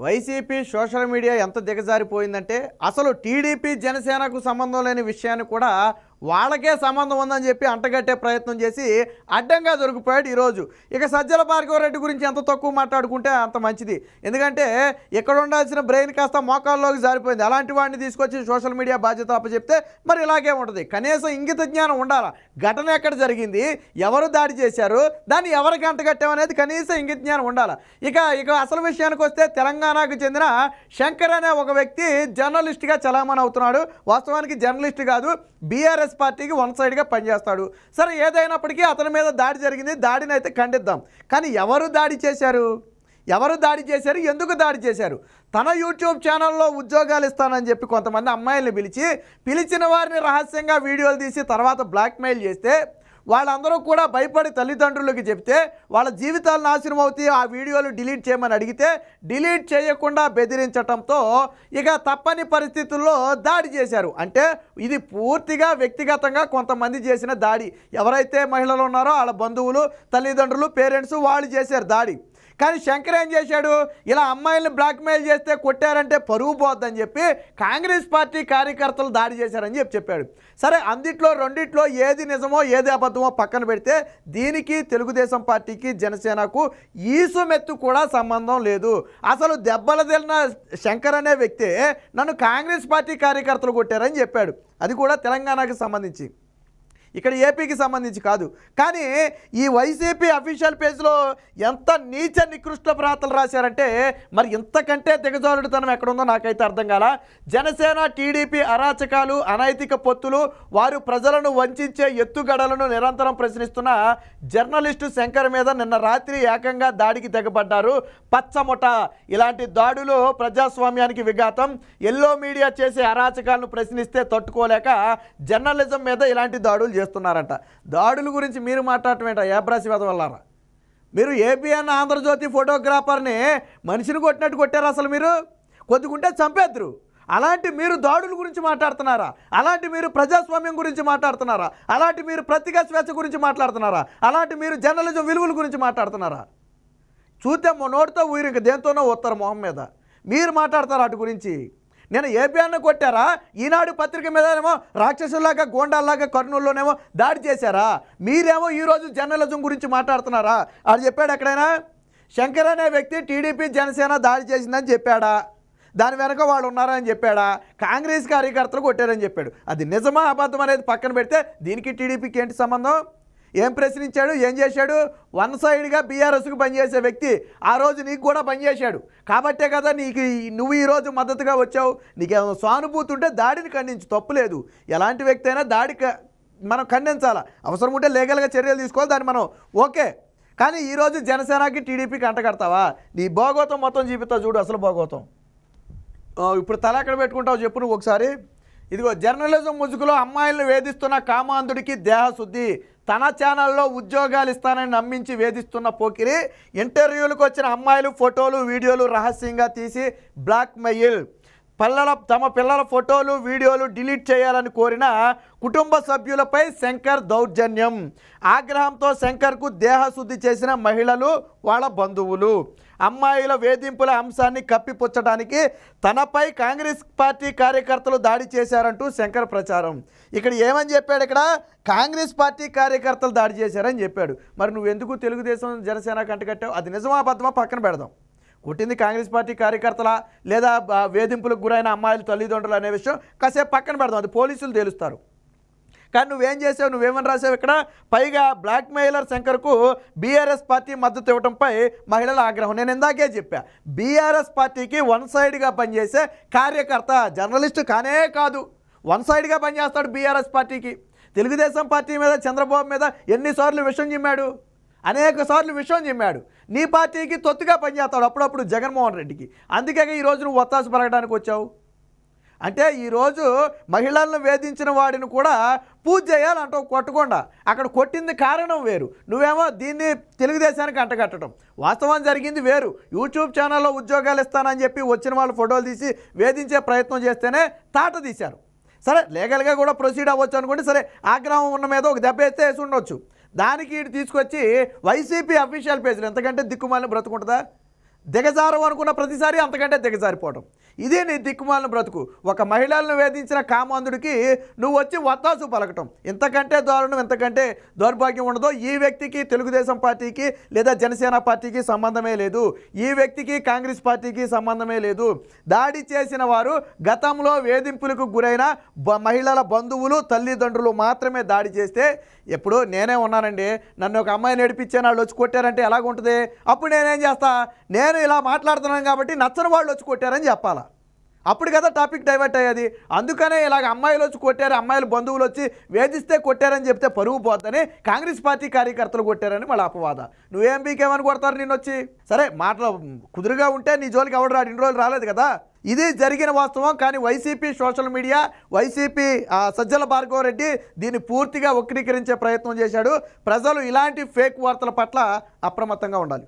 YCP social media ఎంత దిగజారిపోయిందంటే అసలు TDP జనసేనకు సంబంధం లేని విషయాన్ని కూడా వాళ్ళకే సంబంధం ఉందని చెప్పి అంటగట్టే ప్రయత్నం చేసి అడ్డంగా దొరికిపోయాడు ఈరోజు. ఇక సజ్జల భార్గవరెడ్డి గురించి ఎంత తక్కువ మాట్లాడుకుంటే అంత మంచిది. ఎందుకంటే ఇక్కడ ఉండాల్సిన బ్రెయిన్ కాస్త మోకాల్లోకి జారిపోయింది. అలాంటి వాడిని తీసుకొచ్చి సోషల్ మీడియా బాధ్యత అప్పచెప్తే మరి ఇలాగే ఉంటుంది. కనీసం ఇంగిత జ్ఞానం ఉండాలా. ఘటన ఎక్కడ జరిగింది, ఎవరు దాడి చేశారు, దాన్ని ఎవరికి అంటగట్టామనేది కనీసం ఇంగిత జ్ఞానం ఉండాలా. ఇక అసలు విషయానికి వస్తే తెలంగాణకు చెందిన శంకర్ అనే ఒక వ్యక్తి జర్నలిస్ట్గా చలామణి అవుతున్నాడు. వాస్తవానికి జర్నలిస్ట్ కాదు, బీఆర్ఎస్ పార్టీకి వన్ సైడ్గా పనిచేస్తాడు. సరే, ఏదైనప్పటికీ అతని మీద దాడి జరిగింది. దాడిని అయితే ఖండిద్దాం. కానీ ఎవరు దాడి చేశారు, ఎందుకు దాడి చేశారు? తన యూట్యూబ్ ఛానల్లో ఉద్యోగాలు ఇస్తానని చెప్పి కొంతమంది అమ్మాయిల్ని పిలిచిన వారిని రహస్యంగా వీడియోలు తీసి తర్వాత బ్లాక్మెయిల్ చేస్తే వాళ్ళందరూ కూడా భయపడి తల్లిదండ్రులకి చెప్తే వాళ్ళ జీవితాలు నాశనం అవుతాయి, ఆ వీడియోలు డిలీట్ చేయమని అడిగితే డిలీట్ చేయకుండా బెదిరించడంతో ఇక తప్పని పరిస్థితుల్లో దాడి చేశారు. అంటే ఇది పూర్తిగా వ్యక్తిగతంగా కొంతమంది చేసిన దాడి. ఎవరైతే మహిళలు ఉన్నారో వాళ్ళ బంధువులు, తల్లిదండ్రులు, పేరెంట్స్ వాళ్ళు చేశారు దాడి. కానీ శంకర్ ఏం చేశాడు, ఇలా అమ్మాయిల్ని బ్లాక్మెయిల్ చేస్తే కొట్టారంటే పరువు పోద్దని చెప్పి కాంగ్రెస్ పార్టీ కార్యకర్తలు దాడి చేశారని చెప్పాడు. సరే, అందిట్లో రెండిట్లో ఏది నిజమో ఏది అబద్ధమో పక్కన పెడితే దీనికి తెలుగుదేశం పార్టీకి జనసేనకు ఈసుమెత్తు కూడా సంబంధం లేదు. అసలు దెబ్బలు తిన్న శంకర్ అనే వ్యక్తే నన్ను కాంగ్రెస్ పార్టీ కార్యకర్తలు కొట్టారని చెప్పాడు. అది కూడా తెలంగాణకి సంబంధించి, ఇక్కడ ఏపీకి సంబంధించి కాదు. కానీ ఈ వైసీపీ అఫీషియల్ పేజ్లో ఎంత నీచ నికృష్ట ప్రాతలు రాశారంటే మరి ఇంతకంటే దిగజారుడుతనం ఎక్కడుందో నాకైతే అర్థం కాల. జనసేన టీడీపీ అరాచకాలు, అనైతిక పొత్తులు, వారు ప్రజలను వంచే ఎత్తుగడలను నిరంతరం ప్రశ్నిస్తున్న జర్నలిస్టు శంకర్ మీద నిన్న రాత్రి ఏకంగా దాడికి తెగబడ్డారు పచ్చముఠ. ఇలాంటి దాడులు ప్రజాస్వామ్యానికి విఘాతం. ఎల్లో మీడియా చేసే అరాచకాలను ప్రశ్నిస్తే తట్టుకోలేక జర్నలిజం మీద ఇలాంటి దాడులు చేస్తున్నారంట. దాడుల గురించి మీరు మాట్లాడటం ఏంట ఏబ్రాసి వదవల్లారా? మీరు ఏబిఎన్ ఆంధ్రజ్యోతి ఫోటోగ్రాఫర్ని మనిషిని కొట్టినట్టు కొట్టారు. అసలు మీరు కొద్దిగుంటే చంపేద్దరు. అలాంటి మీరు దాడుల గురించి మాట్లాడుతున్నారా? అలాంటి మీరు ప్రజాస్వామ్యం గురించి మాట్లాడుతున్నారా? అలాంటి మీరు పత్రికా స్వేచ్ఛ గురించి మాట్లాడుతున్నారా? అలాంటి మీరు జర్నలిజం విలువల గురించి మాట్లాడుతున్నారా? చూస్తే నోటితో ఊరు ఇంక దేంతోనో వస్తారు మొహం మీద. మీరు మాట్లాడతారు అటు గురించి. నేను ఏబిఎన్ కొట్టారా? ఈనాడు పత్రిక మీదనేమో రాక్షసుల్లాగా, గోండాల్లాగా కర్నూలులోనేమో దాడి చేశారా? మీరేమో ఈరోజు జర్నలిజం గురించి మాట్లాడుతున్నారా? అది చెప్పాడు ఎక్కడైనా? శంకర్ అనే వ్యక్తి టీడీపీ జనసేన దాడి చేసిందని చెప్పాడా? దాని వెనక వాళ్ళు ఉన్నారా అని చెప్పాడా? కాంగ్రెస్ కార్యకర్తలు కొట్టారని చెప్పాడు. అది నిజమా అబద్ధం అనేది పక్కన పెడితే దీనికి టీడీపీకి ఏంటి సంబంధం? ఏం ప్రశ్నించాడు, ఏం చేశాడు? వన్ సైడ్గా బీఆర్ఎస్కు పనిచేసే వ్యక్తి ఆ రోజు నీకు కూడా పనిచేశాడు కాబట్టే కదా నువ్వు ఈరోజు మద్దతుగా వచ్చావు. నీకేమో సానుభూతి ఉంటే దాడిని ఖండించు, తప్పులేదు. ఎలాంటి వ్యక్తి అయినా దాడికి మనం ఖండించాలా. అవసరం ఉంటే లీగల్గా చర్యలు తీసుకోవాలి, దాన్ని మనం ఓకే. కానీ ఈరోజు జనసేనకి టీడీపీకి అంటగడతావా? నీ భోగోతం మొత్తం చూపిస్తావు చూడు. అసలు భోగోతం ఇప్పుడు తల ఎక్కడ పెట్టుకుంటావు చెప్పు నువ్వు ఒకసారి. ఇదిగో, జర్నలిజం ముసుగులో అమ్మాయిలను వేధిస్తున్న కామాంధుడికి దేహశుద్ధి. తన ఛానల్లో ఉద్యోగాలు ఇస్తానని నమ్మించి వేధిస్తున్న పోకిరి. ఇంటర్వ్యూలకు వచ్చిన అమ్మాయిలు ఫోటోలు, వీడియోలు రహస్యంగా తీసి బ్లాక్మెయిల్. తమ పిల్లల ఫోటోలు, వీడియోలు డిలీట్ చేయాలని కోరిన కుటుంబ సభ్యులపై శంకర్ దౌర్జన్యం. ఆగ్రహంతో శంకర్కు దేహశుద్ధి చేసిన మహిళలు, వాళ్ళ బంధువులు. అమ్మాయిల వేధింపుల అంశాన్ని కప్పిపుచ్చడానికి తనపై కాంగ్రెస్ పార్టీ కార్యకర్తలు దాడి చేశారంటూ శంకర్ ప్రచారం. ఇక్కడ ఏమని చెప్పాడు? ఇక్కడ కాంగ్రెస్ పార్టీ కార్యకర్తలు దాడి చేశారని చెప్పాడు. మరి నువ్వెందుకు తెలుగుదేశం జనసేన కంటకట్టావు? అది నిజమా అబద్ధమా పక్కన పెడదాం. కొట్టింది కాంగ్రెస్ పార్టీ కార్యకర్తలా లేదా వేధింపులకు గురైన అమ్మాయిల తల్లిదండ్రులు అనే విషయం కాసేపు పక్కన పెడదాం, అది పోలీసులు తేలుస్తారు. కానీ నువ్వేం చేసావు, నువ్వేమని రాసావు ఇక్కడ? పైగా బ్లాక్మెయిలర్ శంకర్కు బీఆర్ఎస్ పార్టీ మద్దతు ఇవ్వడంపై మహిళల ఆగ్రహం. నేను ఇందాకే చెప్పా, బీఆర్ఎస్ పార్టీకి వన్ సైడ్గా పనిచేసే కార్యకర్త జర్నలిస్టు కానే కాదు. వన్ సైడ్గా పనిచేస్తాడు బీఆర్ఎస్ పార్టీకి. తెలుగుదేశం పార్టీ మీద, చంద్రబాబు మీద ఎన్నిసార్లు విషయం చిమ్మాడు? అనేక సార్లు విషయం చిమ్మాడు. నీ పార్టీకి తొత్తుగా పనిచేస్తాడు అప్పుడప్పుడు జగన్మోహన్ రెడ్డికి. అందుకే ఈరోజు నువ్వు ఒత్తాసు పరగడానికి వచ్చావు. అంటే ఈరోజు మహిళలను వేధించిన వాడిని కూడా పూజ చేయాలంటావు కొట్టకుండా. అక్కడ కొట్టింది కారణం వేరు, నువ్వేమో దీన్ని తెలుగుదేశానికి అంటగట్టడం. వాస్తవం జరిగింది వేరు. యూట్యూబ్ ఛానల్లో ఉద్యోగాలు ఇస్తానని చెప్పి వచ్చిన వాళ్ళు ఫోటోలు తీసి వేధించే ప్రయత్నం చేస్తేనే తాట తీశారు. సరే, లీగల్గా కూడా ప్రొసీడ్ అవ్వచ్చు అనుకోండి. సరే, ఆగ్రహం ఉన్న మీద ఒక దెబ్బ వేసి ఉండొచ్చు. దానికి ఇటు తీసుకొచ్చి వైసీపీ అఫీషియల్ పేజ్లు ఎంతకంటే దిక్కుమాలిన బ్రతుకుంటుందా? దిగజారం అనుకున్న ప్రతిసారి అంతకంటే దిగజారిపోవడం. ఇదే నీ దిక్కుమాలిన బ్రతుకు. ఒక మహిళలను వేధించిన కామాంధుడికి నువ్వు వచ్చి వత్తాసు పలకటం, ఇంతకంటే దారుణం, ఇంతకంటే దౌర్భాగ్యం ఉండదో. ఈ వ్యక్తికి తెలుగుదేశం పార్టీకి లేదా జనసేన పార్టీకి సంబంధమే లేదు. ఈ వ్యక్తికి కాంగ్రెస్ పార్టీకి సంబంధమే లేదు. దాడి చేసిన వారు గతంలో వేధింపులకు గురైన మహిళల బంధువులు, తల్లిదండ్రులు మాత్రమే దాడి చేస్తే, ఎప్పుడు నేనే ఉన్నానండి, నన్ను ఒక అమ్మాయిని నడిపించాను, వాళ్ళు వచ్చి కొట్టారంటే ఎలాగుంటుంది? అప్పుడు నేనేం చేస్తా? నేను ఇలా మాట్లాడుతున్నాను కాబట్టి నచ్చని వాళ్ళు వచ్చి కొట్టారని చెప్పాలా? అప్పుడు కదా టాపిక్ డైవర్ట్ అయ్యేది. అందుకనే ఇలాగ అమ్మాయిలు వచ్చి కొట్టారు, అమ్మాయిల బంధువులు వచ్చి వేధిస్తే కొట్టారని చెప్తే పరువు పోద్దని కాంగ్రెస్ పార్టీ కార్యకర్తలు కొట్టారని వాళ్ళ అపవాద. నువ్వేం బీకేమని కొడతారు నిన్ను వచ్చి? సరే, మాటలు కుదురుగా ఉంటే నీ జోలికి ఎవడు రాడు, ఇన్ని రోజులు రాలేదు కదా. ఇది జరిగిన వాస్తవం. కానీ YCP social media, YCP Sajjala Bhargava Reddy దీన్ని పూర్తిగా వక్రీకరించే ప్రయత్నం చేశాడు. ప్రజలు ఇలాంటి ఫేక్ వార్తల పట్ల అప్రమత్తంగా ఉండాలి.